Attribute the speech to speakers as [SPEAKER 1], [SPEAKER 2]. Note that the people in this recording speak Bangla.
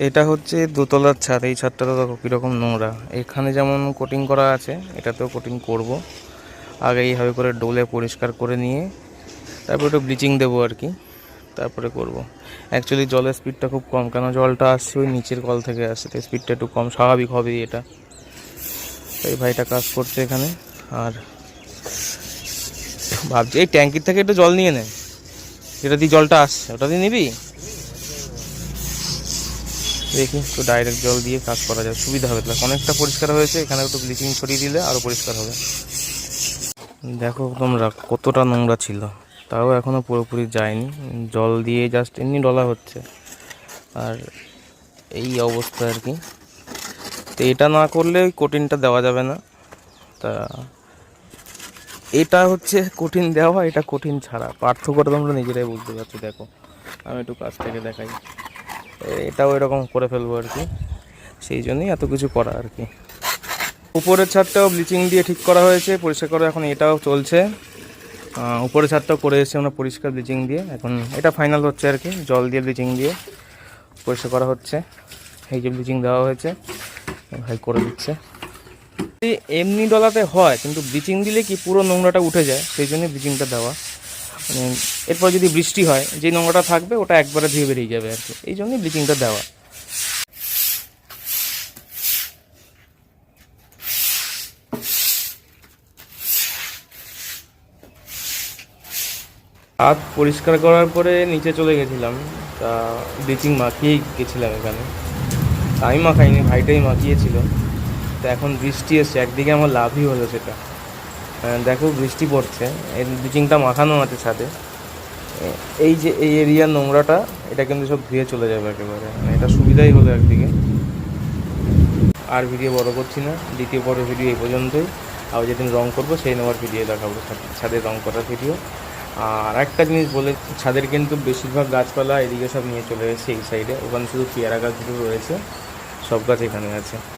[SPEAKER 1] এটা হচ্ছে দোতলার ছাদ। এই ছাদটা তো দেখো কীরকম নোংরা। এখানে যেমন কোটিং করা আছে, এটাতেও কোটিং করব। আগে এইভাবে করে ডোলে পরিষ্কার করে নিয়ে তারপরে একটু ব্লিচিং দেবো আর কি, তারপরে করব। অ্যাকচুয়ালি জলের স্পিডটা খুব কম, কেন জলটা আসছে ওই নিচের কল থেকে আসছে, তো স্পিডটা একটু কম, স্বাভাবিক হবে এটা। এই ভাইটা কাজ করছে এখানে। আর ভাবছি এই ট্যাঙ্কির থেকে একটু জল নিয়ে নে, যেটা দিয়ে জলটা আসছে ওটা দিয়ে নিবি। দেখি একটু ডাইরেক্ট জল দিয়ে কাজ করা যায়, সুবিধা হবে। তাহলে অনেকটা পরিষ্কার হয়েছে, এখানে একটু ব্লিচিং ছড়িয়ে দিলে আরও পরিষ্কার হবে। দেখো তোমরা কতটা নোংরা ছিল, তাও এখনও পুরোপুরি যায়নি। জল দিয়ে জাস্ট এমনি ডলা হচ্ছে, আর এই অবস্থা আর কি। তো এটা না করলে ওই কোটিনটা দেওয়া যাবে না। তা এটা হচ্ছে কঠিন দেওয়া, এটা কঠিন ছাড়া, পার্থক্যটা তোমরা নিজেরাই বুঝতে পারছো। দেখো আমি একটু কাছ থেকে দেখাই, এটাও এরকম করে ফেলবো আর কি, সেই জন্যই এত কিছু করা আর কি। উপরের ছাদটাও ব্লিচিং দিয়ে ঠিক করা হয়েছে, পরিষ্কার করা, এখন এটাও চলছে। উপরের ছাদটাও করে এসেছে আমরা পরিষ্কার ব্লিচিং দিয়ে, এখন এটা ফাইনাল হচ্ছে আর কি। জল দিয়ে ব্লিচিং দিয়ে পরিষ্কার করা হচ্ছে। এই যে ব্লিচিং দেওয়া হয়েছে, ভাই করে দিচ্ছে। এমনি ডলাতে হয়, কিন্তু ব্লিচিং দিলে কি পুরো নোংরাটা উঠে যায়, সেই জন্য ব্লিচিংটা দেওয়া। মানে এরপর যদি বৃষ্টি হয়, যে নোংরাটা থাকবে ওটা একবারে ধুয়ে বেরিয়ে যাবে আর কি, এই জন্যই ব্লিচিংটা দেওয়া। হাত পরিষ্কার করার পরে নিচে চলে গেছিলাম, তা ব্লিচিং মাখিয়েই গেছিলাম এখানে। আমি মাখাইনি, ভাইটাই মাখিয়েছিল। তা এখন বৃষ্টি এসছে, একদিকে আমার লাভই হলো সেটা। দেখো বৃষ্টি পড়ছে, এই ব্লিচিংটা মাখানো আছে ছাদে। এই যে এই এরিয়ার নোংরাটা, এটা কিন্তু সব ধুয়ে চলে যাবে একেবারে, মানে এটা সুবিধাই হলো একদিকে। আর ভিডিও বড় করছি না, দ্বিতীয় বড় ভিডিও এই পর্যন্তই। আর যেদিন রং করবো সেই নেওয়ার ভিডিও দেখাবো, ছাদের রং করার ভিডিও। আর একটা জিনিস বলে, ছাদের কিন্তু বেশিরভাগ গাছপালা এদিকে সব নিয়ে চলে এসেছে এই সাইডে, ওখানে শুধু পেয়ারা গাছগুলো রয়েছে, সব গাছ এখানে আছে।